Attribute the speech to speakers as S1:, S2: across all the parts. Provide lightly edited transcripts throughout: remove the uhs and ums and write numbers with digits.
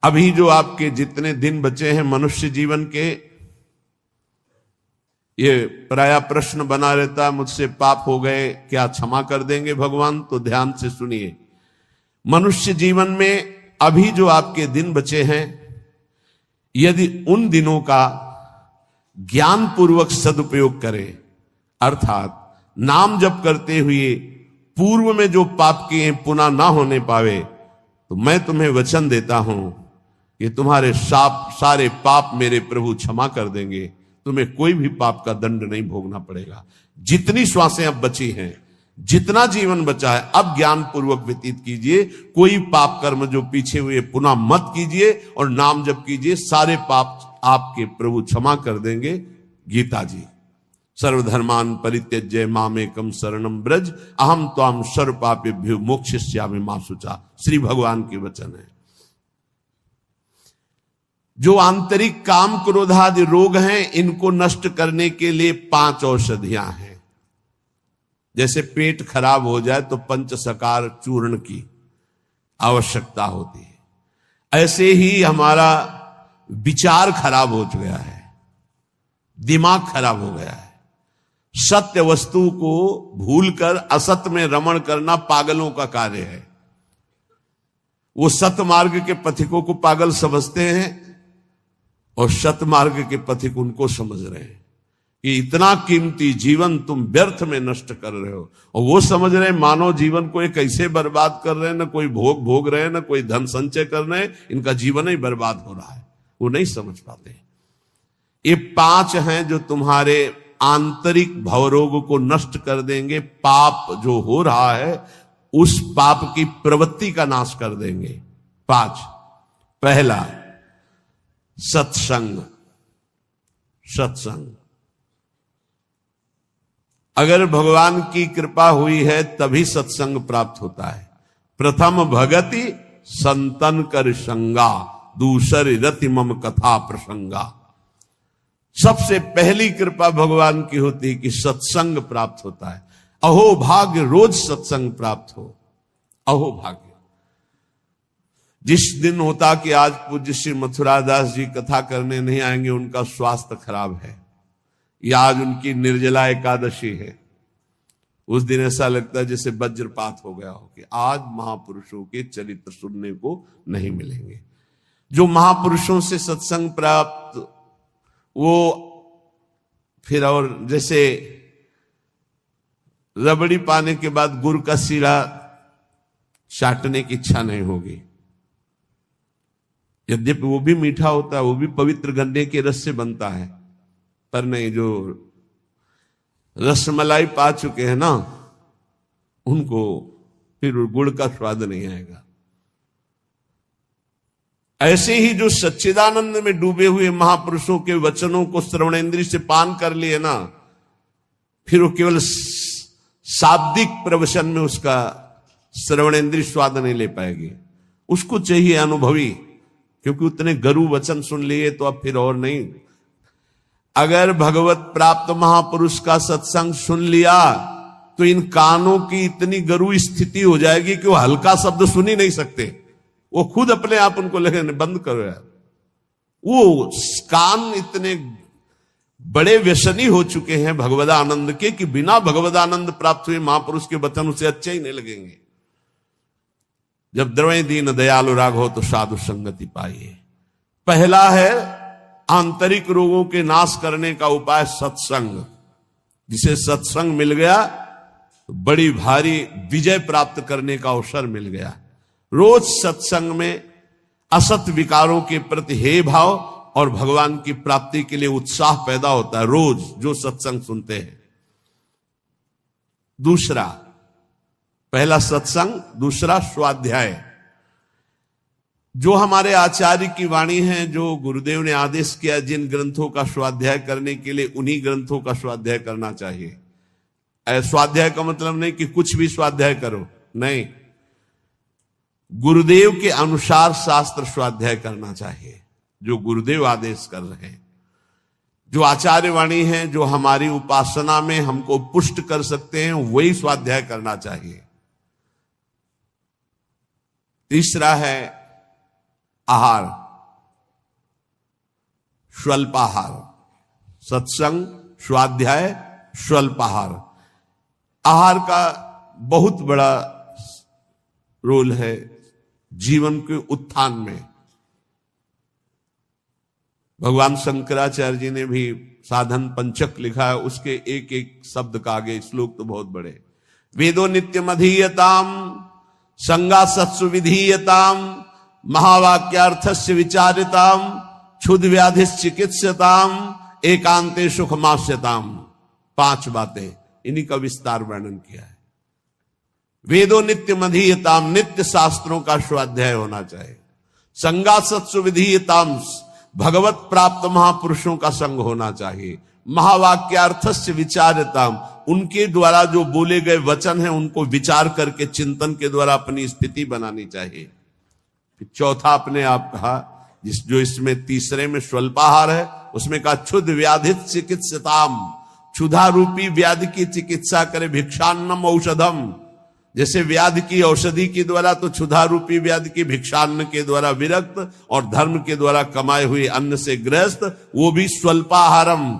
S1: अभी जो आपके जितने दिन बचे हैं मनुष्य जीवन के, ये प्राय प्रश्न बना रहता है, मुझसे पाप हो गए, क्या क्षमा कर देंगे भगवान? तो ध्यान से सुनिए, मनुष्य जीवन में अभी जो आपके दिन बचे हैं, यदि उन दिनों का ज्ञान पूर्वक सदुपयोग करें, अर्थात नाम जप करते हुए पूर्व में जो पाप किए पुनः ना होने पावे, तो मैं तुम्हें वचन देता हूं कि तुम्हारे सारे पाप मेरे प्रभु क्षमा कर देंगे, तुम्हें कोई भी पाप का दंड नहीं भोगना पड़ेगा। जितनी श्वासें अब बची हैं, जितना जीवन बचा है, अब ज्ञान पूर्वक व्यतीत कीजिए, कोई पाप कर्म जो पीछे हुए पुनः मत कीजिए और नाम जप कीजिए, सारे पाप आपके प्रभु क्षमा कर देंगे। गीता जी, सर्वधर्मान परित्यज्य मामेकम शरणम ब्रज अहम त्वाम सर्व पापेभ्यो मोक्षयिष्यामि मा शुचा, श्री भगवान के वचन है। जो आंतरिक काम क्रोधादि रोग हैं, इनको नष्ट करने के लिए 5 औषधियां हैं। जैसे पेट खराब हो जाए तो पंचसकार चूर्ण की आवश्यकता होती है, ऐसे ही हमारा विचार खराब हो गया है, दिमाग खराब हो गया है। सत्य वस्तु को भूलकर असत्य में रमण करना पागलों का कार्य है। वो सत्य मार्ग के पथिकों को पागल समझते हैं और सत्य मार्ग के पथिक उनको समझ रहे हैं कि इतना कीमती जीवन तुम व्यर्थ में नष्ट कर रहे हो, और वो समझ रहे हैं मानव जीवन को एक कैसे बर्बाद कर रहे हैं, ना कोई भोग रहे हैं, ना कोई धन संचय कर रहे हैं, इनका जीवन ही बर्बाद हो रहा है। वो नहीं समझ पाते। ये 5 हैं जो तुम्हारे आंतरिक भवरोग को नष्ट कर देंगे, पाप जो हो रहा है उस पाप की प्रवृत्ति का नाश कर देंगे। 5, पहला सत्संग। सत्संग, अगर भगवान की कृपा हुई है तभी सत्संग प्राप्त होता है। प्रथम भगति संतन कर संगा, दूसरी रति मम कथा प्रसंगा। सबसे पहली कृपा भगवान की होती है कि सत्संग प्राप्त होता है। अहो भाग्य रोज सत्संग प्राप्त हो, अहो भाग्य। जिस दिन होता कि आज पूज्य श्री मथुरादास जी कथा करने नहीं आएंगे, उनका स्वास्थ्य खराब है, या आज उनकी निर्जला एकादशी है, उस दिन ऐसा लगता है जैसे वज्रपात हो गया हो कि आज महापुरुषों के चरित्र सुनने को नहीं मिलेंगे। जो महापुरुषों से सत्संग प्राप्त, वो फिर और जैसे रबड़ी पाने के बाद गुड़ का सीरा चाटने की इच्छा नहीं होगी। यद्यपि वो भी मीठा होता है, वो भी पवित्र गन्ने के रस से बनता है, पर नहीं, जो रसमलाई पा चुके हैं ना, उनको फिर गुड़ का स्वाद नहीं आएगा। ऐसे ही जो सच्चिदानंद में डूबे हुए महापुरुषों के वचनों को श्रवणेन्द्रिय से पान कर लिए ना, फिर वो केवल शाब्दिक प्रवचन में उसका श्रवणेन्द्रिय स्वाद नहीं ले पाएगी। उसको चाहिए अनुभवी, क्योंकि उतने गरु वचन सुन लिए तो अब फिर और नहीं। अगर भगवत प्राप्त महापुरुष का सत्संग सुन लिया तो इन कानों की इतनी गरु स्थिति हो जाएगी कि वो हल्का शब्द सुन ही नहीं सकते, वो खुद अपने आप उनको लगे बंद करो यार। वो कान इतने बड़े व्यसनी हो चुके हैं भगवदानंद के कि बिना भगवदानंद प्राप्त हुए महापुरुष के वचन उसे अच्छे ही नहीं लगेंगे। जब द्रवै दीन दयालु राघव तो साधु संगति पाइए। पहला है आंतरिक रोगों के नाश करने का उपाय सत्संग। जिसे सत्संग मिल गया तो बड़ी भारी विजय प्राप्त करने का अवसर मिल गया। रोज सत्संग में असत विकारों के प्रति हे भाव और भगवान की प्राप्ति के लिए उत्साह पैदा होता है, रोज जो सत्संग सुनते हैं। दूसरा, पहला सत्संग, दूसरा स्वाध्याय। जो हमारे आचार्य की वाणी है, जो गुरुदेव ने आदेश किया, जिन ग्रंथों का स्वाध्याय करने के लिए उन्हीं ग्रंथों का स्वाध्याय करना चाहिए। स्वाध्याय का मतलब नहीं कि कुछ भी स्वाध्याय करो, नहीं, गुरुदेव के अनुसार शास्त्र स्वाध्याय करना चाहिए, जो गुरुदेव आदेश कर रहे हैं। जो आचार्य वाणी है, जो हमारी उपासना में हमको पुष्ट कर सकते हैं, वही स्वाध्याय करना चाहिए। तीसरा है आहार, स्वल्पाहार, सत्संग, स्वाध्याय, स्वल्पाहार। आहार का बहुत बड़ा रोल है जीवन के उत्थान में। भगवान शंकराचार्य जी ने भी साधन पंचक लिखा है, उसके एक एक शब्द का आगे श्लोक तो बहुत बड़े। वेदो नित्यम अधीयताम संगा सत्सु विधीयताम महावाक्यार्थस्य विचारिताम क्षुद्र व्याधि चिकित्सताम एकांते सुखमास्यताम। 5 बातें, इन्हीं का विस्तार वर्णन किया है। वेदो नित्यम अधीयताम, नित्य शास्त्रों का स्वाध्याय होना चाहिए। संगा सत्सु विधीयताम, भगवत प्राप्त महापुरुषों का संग होना चाहिए। महावाक्यार्थस्य विचारिताम, उनके द्वारा जो बोले गए वचन हैं उनको विचार करके चिंतन के द्वारा अपनी स्थिति बनानी चाहिए। फिर चौथा आपने आप कहा, जो इसमें तीसरे में स्वल्पाहार है, उसमें कहा क्षुद्र व्याधि चिकित्सताम, क्षुधा रूपी व्याधि की चिकित्सा करे। भिक्षान्नम औषधम, जैसे व्याधि की औषधि के द्वारा, तो क्षुधा रूपी व्याधि की भिक्षान्न के द्वारा विरक्त और धर्म के द्वारा कमाए हुए अन्न से ग्रस्त, वो भी स्वल्पाहारम,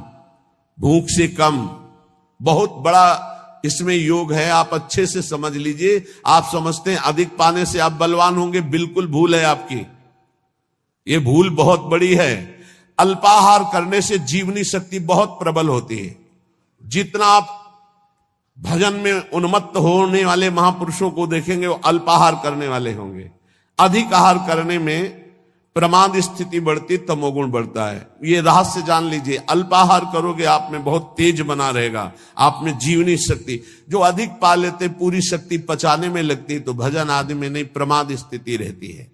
S1: भूख से कम। बहुत बड़ा इसमें योग है, आप अच्छे से समझ लीजिए। आप समझते हैं अधिक पाने से आप बलवान होंगे, बिल्कुल भूल है आपकी, ये भूल बहुत बड़ी है। अल्पाहार करने से जीवनी शक्ति बहुत प्रबल होती है। जितना आप भजन में उन्मत्त होने वाले महापुरुषों को देखेंगे, वो अल्पाहार करने वाले होंगे। अधिक आहार करने में प्रमाद स्थिति बढ़ती, तमोगुण बढ़ता है। ये रहस्य जान लीजिए। अल्पाहार करोगे आप में बहुत तेज बना रहेगा, आप में जीवनी शक्ति। जो अधिक पा लेते पूरी शक्ति पचाने में लगती, तो भजन आदि में नहीं, प्रमाद स्थिति रहती है।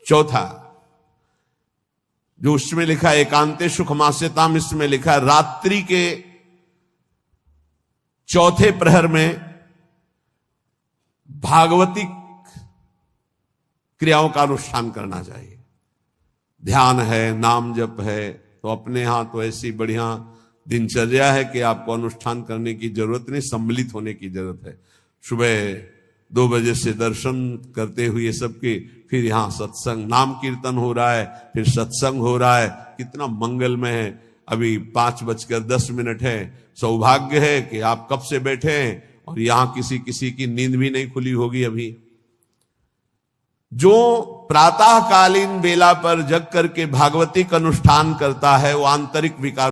S1: चौथा जो उसमें लिखा है एकांते सुखमास्यताम, इसमें लिखा है रात्रि के चौथे प्रहर में भागवती क्रियाओं का अनुष्ठान करना चाहिए। ध्यान है, नाम जप है, तो अपने यहां तो ऐसी बढ़िया दिनचर्या है कि आपको अनुष्ठान करने की जरूरत नहीं, सम्मिलित होने की जरूरत है। सुबह 2 बजे से दर्शन करते हुए सबके, फिर यहां सत्संग, नाम कीर्तन हो रहा है, फिर सत्संग हो रहा है, कितना मंगलमय है। अभी 5:10 है। सौभाग्य है कि आप कब से बैठे हैं और यहां किसी की नींद भी नहीं खुली होगी अभी। जो प्रातःकालीन बेला पर जग करके भागवती का अनुष्ठान करता है, वो आंतरिक विकार